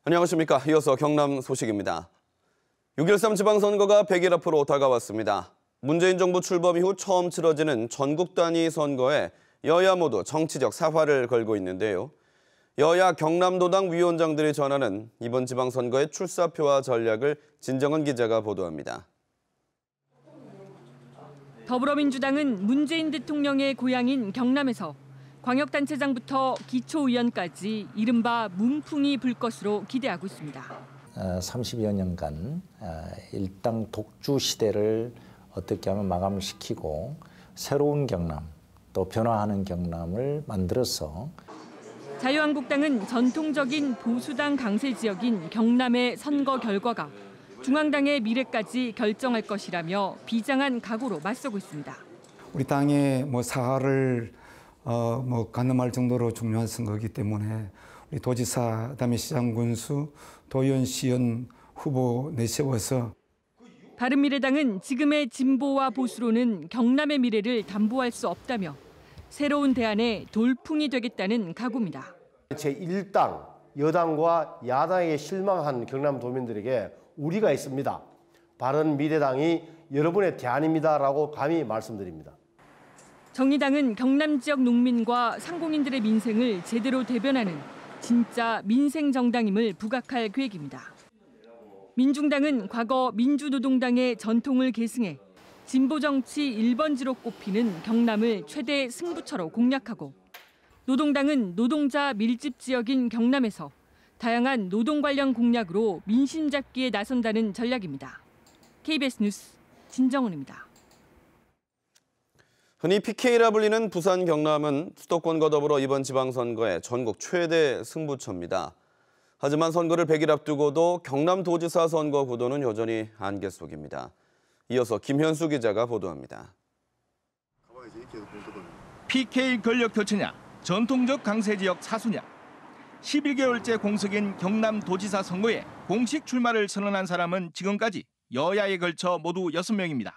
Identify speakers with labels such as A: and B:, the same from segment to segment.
A: 안녕하십니까. 이어서 경남 소식입니다. 6.13 지방선거가 100일 앞으로 다가왔습니다. 문재인 정부 출범 이후 처음 치러지는 전국 단위 선거에 여야 모두 정치적 사활을 걸고 있는데요. 여야 경남도당 위원장들이 전하는 이번 지방선거의 출사표와 전략을 진정은 기자가 보도합니다.
B: 더불어민주당은 문재인 대통령의 고향인 경남에서 광역단체장부터 기초의원까지 이른바 문풍이 불 것으로 기대하고 있습니다.
C: 30여 년간 일당 독주 시대를 어떻게 하면 마감시키고 새로운 경남, 또 변화하는 경남을 만들어서
B: 자유한국당은 전통적인 보수당 강세 지역인 경남의 선거 결과가 중앙당의 미래까지 결정할 것이라며 비장한 각오로 맞서고 있습니다.
D: 우리 당의 사활을 가늠할 정도로 중요한 선거이기 때문에 우리 도지사, 그다음에 시장 군수, 도의원, 시의원 후보 내세워서
B: 바른미래당은 지금의 진보와 보수로는 경남의 미래를 담보할 수 없다며 새로운 대안에 돌풍이 되겠다는 각오입니다.
E: 제1당, 여당과 야당에게 실망한 경남 도민들에게 우리가 있습니다. 바른미래당이 여러분의 대안입니다라고 감히 말씀드립니다.
B: 정의당은 경남 지역 농민과 상공인들의 민생을 제대로 대변하는 진짜 민생 정당임을 부각할 계획입니다. 민중당은 과거 민주노동당의 전통을 계승해 진보 정치 1번지로 꼽히는 경남을 최대 승부처로 공략하고 노동당은 노동자 밀집 지역인 경남에서 다양한 노동 관련 공약으로 민심 잡기에 나선다는 전략입니다. KBS 뉴스 진정은입니다.
A: 흔히 PK라 불리는 부산 경남은 수도권과 더불어 이번 지방선거의 전국 최대 승부처입니다. 하지만 선거를 100일 앞두고도 경남도지사 선거 구도는 여전히 안개 속입니다. 이어서 김현수 기자가 보도합니다.
F: PK 권력 교체냐, 전통적 강세 지역 사수냐. 11개월째 공석인 경남도지사 선거에 공식 출마를 선언한 사람은 지금까지 여야에 걸쳐 모두 6명입니다.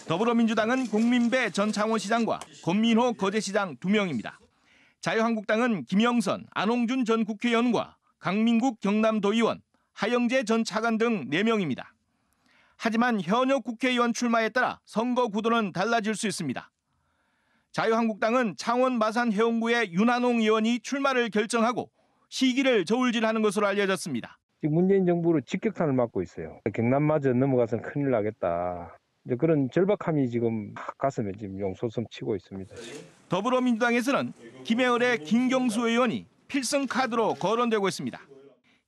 F: 더불어민주당은 공민배 전 창원시장과 권민호 거제시장 2명입니다. 자유한국당은 김영선, 안홍준 전 국회의원과 강민국 경남도의원, 하영재 전 차관 등 4명입니다. 하지만 현역 국회의원 출마에 따라 선거 구도는 달라질 수 있습니다. 자유한국당은 창원 마산 해운구의 윤한홍 의원이 출마를 결정하고 시기를 저울질하는 것으로 알려졌습니다.
G: 문재인 정부로 직격탄을 맞고 있어요. 경남마저 넘어가서는 큰일 나겠다. 그런 절박함이 지금 가슴에 지금 용솟음 치고 있습니다.
F: 더불어민주당에서는 김해을의 김경수 의원이 필승 카드로 거론되고 있습니다.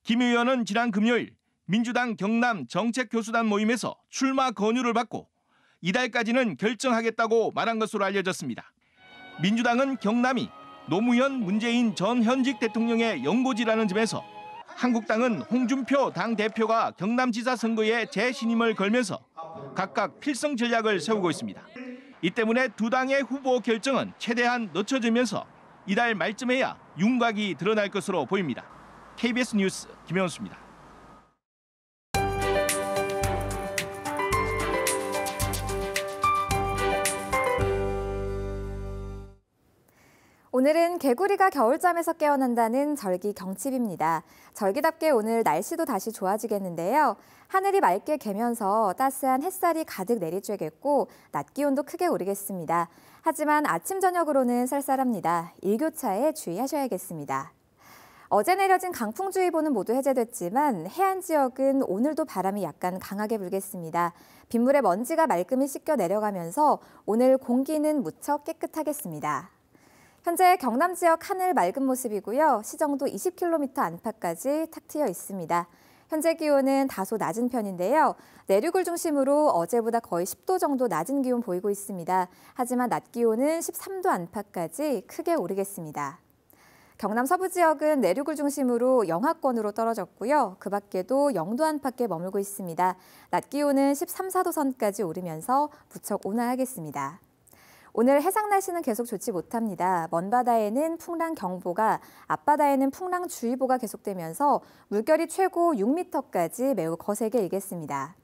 F: 김 의원은 지난 금요일 민주당 경남 정책교수단 모임에서 출마 권유를 받고 이달까지는 결정하겠다고 말한 것으로 알려졌습니다. 민주당은 경남이 노무현 문재인 전 현직 대통령의 연고지라는 점에서 한국당은 홍준표 당대표가 경남지사 선거에 재신임을 걸면서 각각 필승 전략을 세우고 있습니다. 이 때문에 두 당의 후보 결정은 최대한 늦춰지면서 이달 말쯤에야 윤곽이 드러날 것으로 보입니다. KBS 뉴스 김현수입니다.
H: 오늘은 개구리가 겨울잠에서 깨어난다는 절기 경칩입니다. 절기답게 오늘 날씨도 다시 좋아지겠는데요. 하늘이 맑게 개면서 따스한 햇살이 가득 내리쬐겠고 낮 기온도 크게 오르겠습니다. 하지만 아침 저녁으로는 쌀쌀합니다. 일교차에 주의하셔야겠습니다. 어제 내려진 강풍주의보는 모두 해제됐지만 해안 지역은 오늘도 바람이 약간 강하게 불겠습니다. 빗물에 먼지가 말끔히 씻겨 내려가면서 오늘 공기는 무척 깨끗하겠습니다. 현재 경남 지역 하늘 맑은 모습이고요. 시정도 20km 안팎까지 탁 트여 있습니다. 현재 기온은 다소 낮은 편인데요. 내륙을 중심으로 어제보다 거의 10도 정도 낮은 기온 보이고 있습니다. 하지만 낮 기온은 13도 안팎까지 크게 오르겠습니다. 경남 서부 지역은 내륙을 중심으로 영하권으로 떨어졌고요. 그 밖에도 영도 안팎에 머물고 있습니다. 낮 기온은 13, 4도 선까지 오르면서 무척 온화하겠습니다. 오늘 해상 날씨는 계속 좋지 못합니다. 먼바다에는 풍랑경보가, 앞바다에는 풍랑주의보가 계속되면서 물결이 최고 6m까지 매우 거세게 일겠습니다.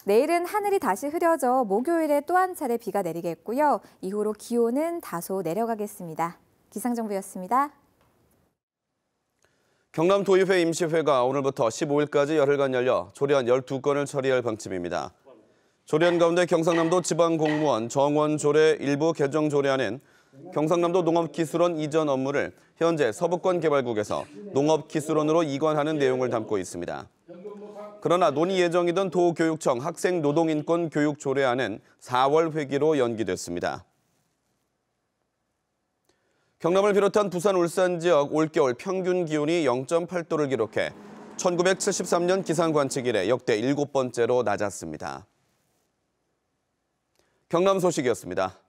H: 내일은 하늘이 다시 흐려져 목요일에 또 한 차례 비가 내리겠고요. 이후로 기온은 다소 내려가겠습니다. 기상정보였습니다.
A: 경남도의회 임시회가 오늘부터 15일까지 열흘간 열려 조례안 12건을 처리할 방침입니다. 조례안 가운데 경상남도 지방공무원 정원조례 일부 개정 조례안은 경상남도 농업기술원 이전 업무를 현재 서부권개발국에서 농업기술원으로 이관하는 내용을 담고 있습니다. 그러나 논의 예정이던 도교육청 학생노동인권 교육 조례안은 4월 회기로 연기됐습니다. 경남을 비롯한 부산, 울산 지역 올겨울 평균 기온이 0.8도를 기록해 1973년 기상 관측 이래 역대 7번째로 낮았습니다. 경남 소식이었습니다.